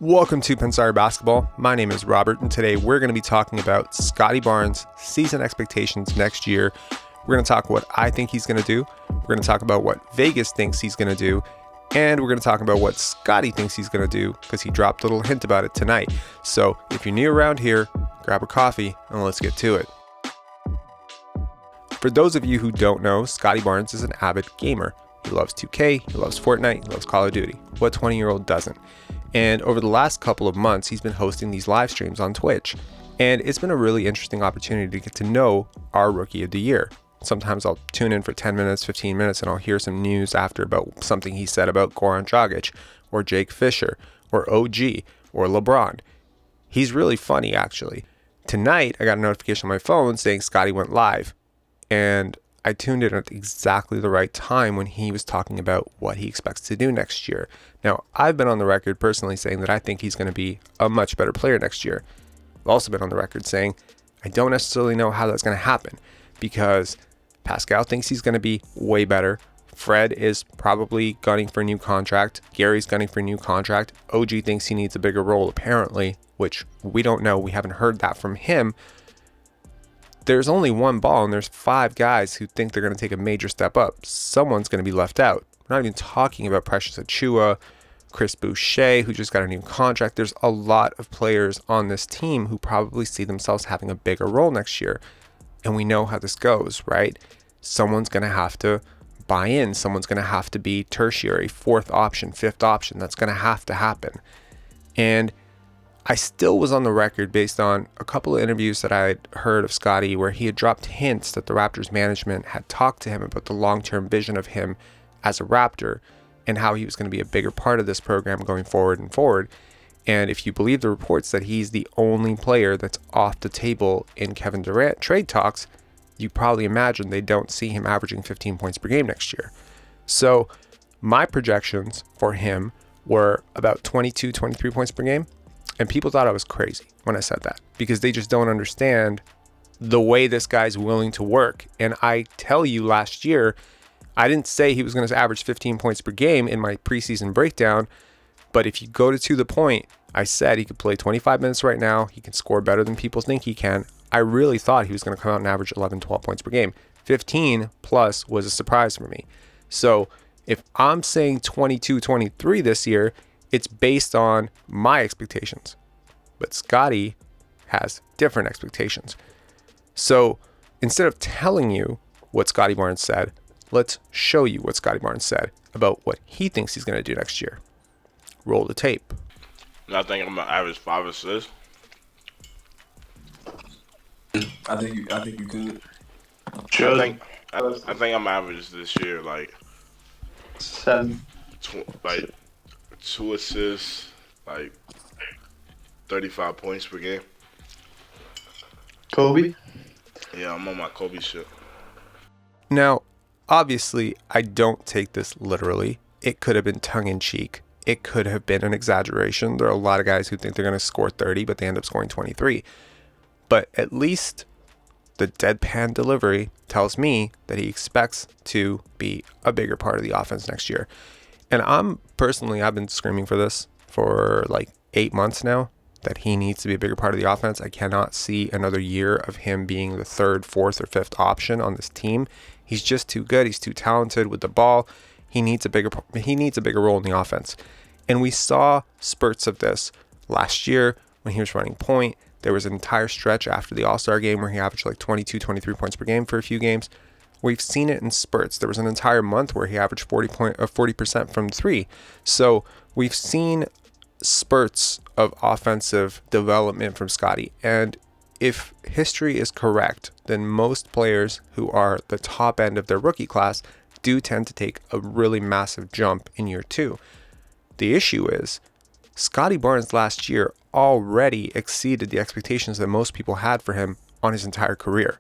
Welcome to Pensar Basketball. My name is Robert, and today we're going to be talking about Scottie Barnes' season expectations next year. We're going to talk what I think he's going to do. We're going to talk about what Vegas thinks he's going to do. And we're going to talk about what Scottie thinks he's going to do because he dropped a little hint about it tonight. So if you're new around here, grab a coffee and let's get to it. For those of you who don't know, Scottie Barnes is an avid gamer. He loves 2K, he loves Fortnite, he loves Call of Duty. What 20-year-old doesn't? And over the last couple of months, he's been hosting these live streams on Twitch. And it's been a really interesting opportunity to get to know our Rookie of the Year. Sometimes I'll tune in for 10 minutes, 15 minutes, and I'll hear some news after about something he said about Goran Dragic, or Jake Fisher, or OG, or LeBron. He's really funny, actually. Tonight, I got a notification on my phone saying Scottie went live. And I tuned in at exactly the right time when he was talking about what he expects to do next year. Now, I've been on the record personally saying that I think he's going to be a much better player next year. I've also been on the record saying I don't necessarily know how that's going to happen because Pascal thinks he's going to be way better. Fred is probably gunning for a new contract. Gary's gunning for a new contract. OG thinks he needs a bigger role apparently, which we don't know. We haven't heard that from him. There's only one ball and there's 5 guys who think they're going to take a major step up. Someone's going to be left out. We're not even talking about Precious Achiuwa, Chris Boucher, who just got a new contract. There's a lot of players on this team who probably see themselves having a bigger role next year. And we know how this goes, right? Someone's going to have to buy in. Someone's going to have to be tertiary, 4th option, 5th option. That's going to happen. And I still was on the record based on a couple of interviews that I had heard of Scottie where he had dropped hints that the Raptors management had talked to him about the long-term vision of him as a Raptor and how he was going to be a bigger part of this program going forward. And if you believe the reports that he's the only player that's off the table in Kevin Durant trade talks, you probably imagine they don't see him averaging 15 points per game next year. So my projections for him were about 22, 23 points per game. And people thought I was crazy when I said that because they just don't understand the way this guy's willing to work. And I tell you, last year, I didn't say he was going to average 15 points per game in my preseason breakdown. But if you go to the point, I said he could play 25 minutes right now. He can score better than people think he can. I really thought he was going to come out and average 11, 12 points per game. 15 plus was a surprise for me. So if I'm saying 22, 23 this year, it's based on my expectations, but Scottie has different expectations. So instead of telling you what Scottie Barnes said, let's show you what Scottie Barnes said about what he thinks he's going to do next year. Roll the tape. I think I'm going to average 5 assists. I think you could. Sure. I think I'm average this year like 7. 2 assists, like 35 points per game. Kobe? Yeah, I'm on my Kobe shit. Now, obviously, I don't take this literally. It could have been tongue-in-cheek. It could have been an exaggeration. There are a lot of guys who think they're going to score 30, but they end up scoring 23. But at least the deadpan delivery tells me that he expects to be a bigger part of the offense next year. And I've been screaming for this for like 8 months now, that he needs to be a bigger part of the offense. I cannot see another year of him being the 3rd, 4th, or 5th option on this team. He's just too good. He's too talented with the ball. He needs a bigger role in the offense. And we saw spurts of this last year when he was running point. There was an entire stretch after the All-Star game where he averaged like 22, 23 points per game for a few games. We've seen it in spurts. There was an entire month where he averaged 40% from 3. So we've seen spurts of offensive development from Scottie. And if history is correct, then most players who are the top end of their rookie class do tend to take a really massive jump in year 2. The issue is Scottie Barnes last year already exceeded the expectations that most people had for him on his entire career.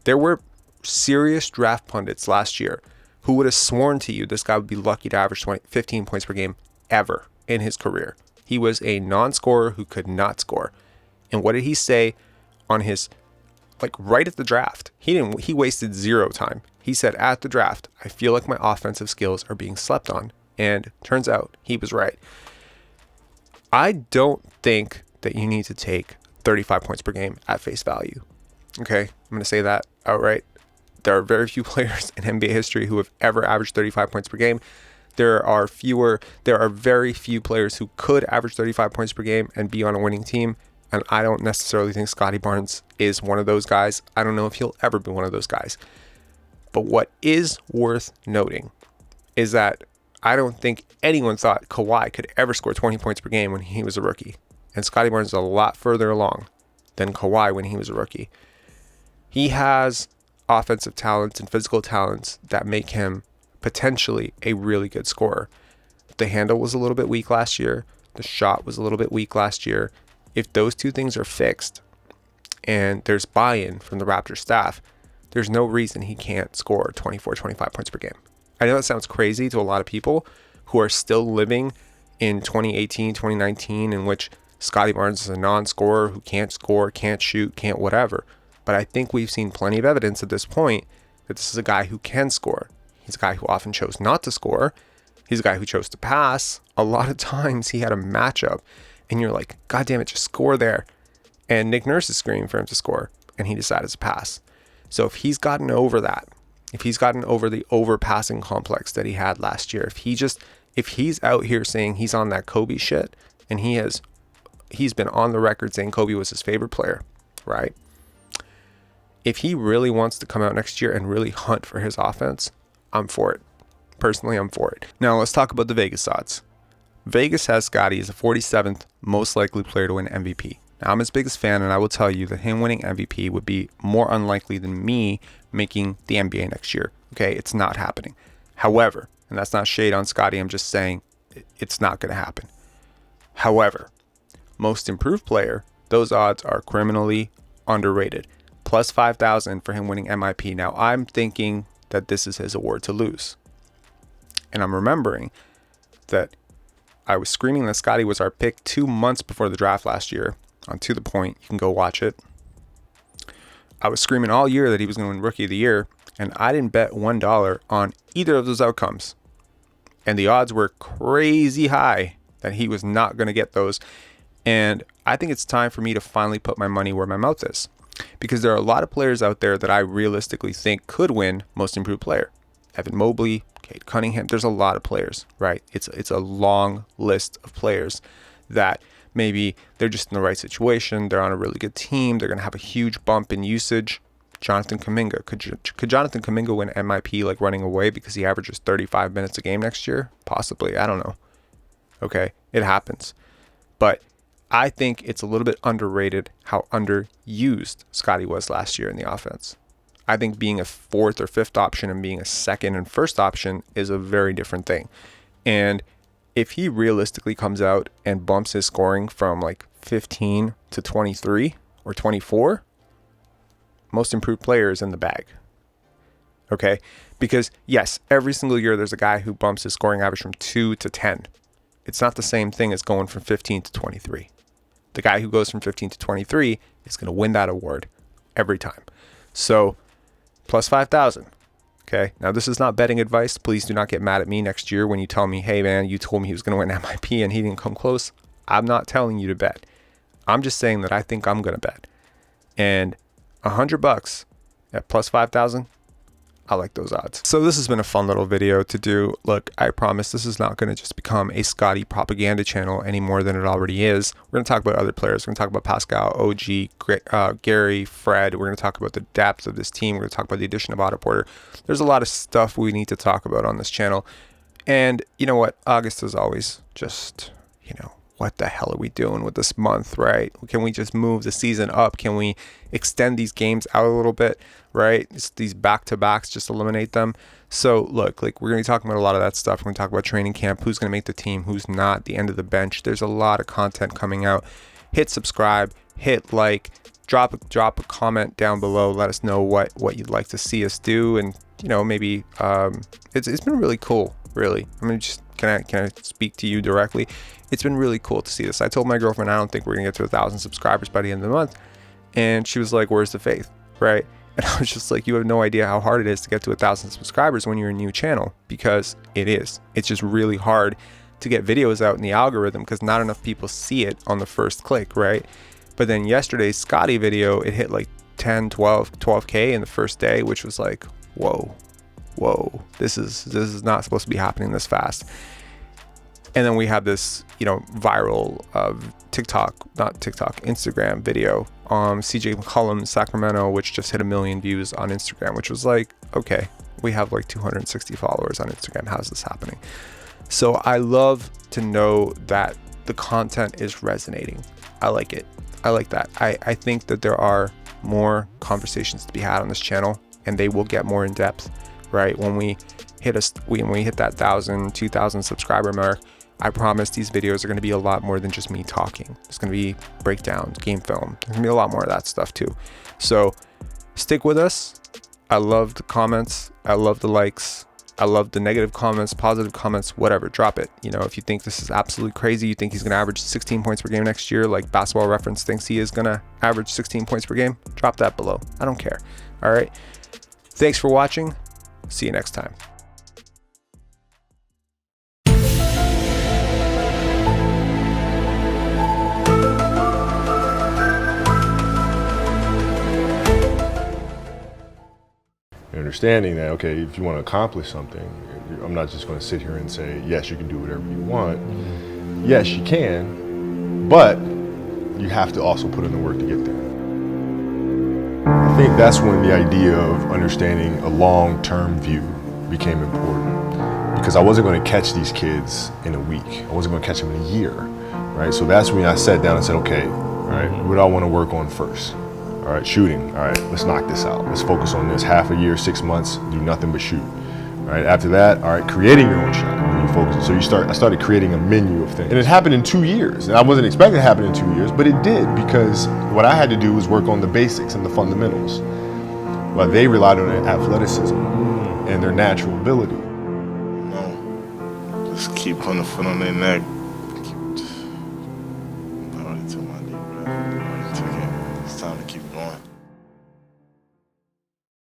There were serious draft pundits last year who would have sworn to you this guy would be lucky to average 15 points per game ever in his career. He was a non-scorer who could not score. And what did he say on his, right at the draft? He wasted 0 time. He said at the draft, I feel like my offensive skills are being slept on. And turns out he was right. I don't think that you need to take 35 points per game at face value. Okay, I'm going to say that outright. There are very few players in NBA history who have ever averaged 35 points per game. There are very few players who could average 35 points per game and be on a winning team. And I don't necessarily think Scottie Barnes is one of those guys. I don't know if he'll ever be one of those guys. But what is worth noting is that I don't think anyone thought Kawhi could ever score 20 points per game when he was a rookie. And Scottie Barnes is a lot further along than Kawhi when he was a rookie. He has offensive talents and physical talents that make him potentially a really good scorer. The handle was a little bit weak last year. The shot was a little bit weak last year. If those two things are fixed and there's buy-in from the Raptors staff, there's no reason he can't score 24, 25 points per game. I know that sounds crazy to a lot of people who are still living in 2018, 2019, in which Scottie Barnes is a non-scorer who can't score, can't shoot, can't whatever. But I think we've seen plenty of evidence at this point that this is a guy who can score. He's a guy who often chose not to score. He's a guy who chose to pass. A lot of times he had a matchup and you're like, God damn it, just score there. And Nick Nurse is screaming for him to score and he decided to pass. So if he's gotten over that, if he's gotten over the overpassing complex that he had last year, if he's out here saying he's on that Kobe shit and he's been on the record saying Kobe was his favorite player, right? If he really wants to come out next year and really hunt for his offense, I'm for it. Personally, I'm for it. Now, let's talk about the Vegas odds. Vegas has Scottie as the 47th most likely player to win MVP. Now, I'm his biggest fan, and I will tell you that him winning MVP would be more unlikely than me making the NBA next year. Okay, it's not happening. However, and that's not shade on Scottie, I'm just saying it's not going to happen. However, most improved player, those odds are criminally underrated. Plus 5,000 for him winning MIP. Now, I'm thinking that this is his award to lose. And I'm remembering that I was screaming that Scottie was our pick 2 months before the draft last year on To The Point. You can go watch it. I was screaming all year that he was going to win Rookie of the Year, and I didn't bet $1 on either of those outcomes. And the odds were crazy high that he was not going to get those. And I think it's time for me to finally put my money where my mouth is. Because there are a lot of players out there that I realistically think could win Most Improved Player. Evan Mobley, Cade Cunningham. There's a lot of players, right? It's a long list of players that maybe they're just in the right situation. They're on a really good team. They're going to have a huge bump in usage. Jonathan Kuminga. Could Jonathan Kuminga win MIP like running away because he averages 35 minutes a game next year? Possibly. I don't know. Okay. It happens. But I think it's a little bit underrated how underused Scottie was last year in the offense. I think being a fourth or fifth option and being a second and first option is a very different thing. And if he realistically comes out and bumps his scoring from like 15 to 23 or 24, most improved player is in the bag. Okay? Because yes, every single year there's a guy who bumps his scoring average from 2 to 10. It's not the same thing as going from 15 to 23. The guy who goes from 15 to 23 is going to win that award every time. So, plus 5,000. Okay. Now, this is not betting advice. Please do not get mad at me next year when you tell me, hey, man, you told me he was going to win MIP and he didn't come close. I'm not telling you to bet. I'm just saying that I think I'm going to bet. And $100 at plus 5,000, I like those odds. So this has been a fun little video to do. Look, I promise this is not going to just become a Scottie propaganda channel any more than it already is. We're going to talk about other players. We're going to talk about Pascal, OG, Gary, Fred. We're going to talk about the depth of this team. We're going to talk about the addition of Otto Porter. There's a lot of stuff we need to talk about on this channel. And you know what? August is always just, what the hell are we doing with this month, right? Can we just move the season up? Can we extend these games out a little bit, right? Just these back-to-backs, just eliminate them. So look, we're going to be talking about a lot of that stuff. We're going to talk about training camp, who's going to make the team, who's not, the end of the bench. There's a lot of content coming out. Hit subscribe, hit like, drop a comment down below. Let us know what you'd like to see us do. And, maybe it's been really cool, really. I mean, just can I speak to you directly? It's been really cool to see this. I told my girlfriend I don't think we're gonna get to 1,000 subscribers by the end of the month, and she was like, "Where's the faith?" Right? And I was just like, "You have no idea how hard it is to get to 1,000 subscribers when you're a new channel, because it is. It's just really hard to get videos out in the algorithm because not enough people see it on the first click, right? But then yesterday's Scottie video, it hit like 10, 12K in the first day, which was like, whoa, this is not supposed to be happening this fast. And then we have this, viral Instagram video on CJ McCollum, Sacramento, which just hit 1 million views on Instagram, which was like, okay, we have like 260 followers on Instagram. How's this happening? So I love to know that the content is resonating. I like it. I like that. I think that there are more conversations to be had on this channel, and they will get more in depth, right? When we hit that 1,000, 2,000 subscriber mark, I promise these videos are going to be a lot more than just me talking. There's going to be breakdowns, game film. There's going to be a lot more of that stuff too. So stick with us. I love the comments. I love the likes. I love the negative comments, positive comments, whatever. Drop it. If you think this is absolutely crazy, you think he's going to average 16 points per game next year, like Basketball Reference thinks he is going to average 16 points per game, drop that below. I don't care. All right. Thanks for watching. See you next time. Understanding that, okay, if you want to accomplish something, I'm not just going to sit here and say, yes, you can do whatever you want. Yes, you can, but you have to also put in the work to get there. I think that's when the idea of understanding a long-term view became important, because I wasn't going to catch these kids in a week. I wasn't going to catch them in a year, right? So that's when I sat down and said, okay, all right, what do I want to work on first? All right, shooting. All right, let's knock this out. Let's focus on this. Half a year, 6 months, do nothing but shoot. All right, after that, all right, creating your own shot. And you focus. So I started creating a menu of things. And it happened in 2 years. And I wasn't expecting it to happen in 2 years, but it did, because what I had to do was work on the basics and the fundamentals, while they relied on their athleticism and their natural ability. No, just keep putting a foot on their neck. I already told my knee, bro. It's time to keep going.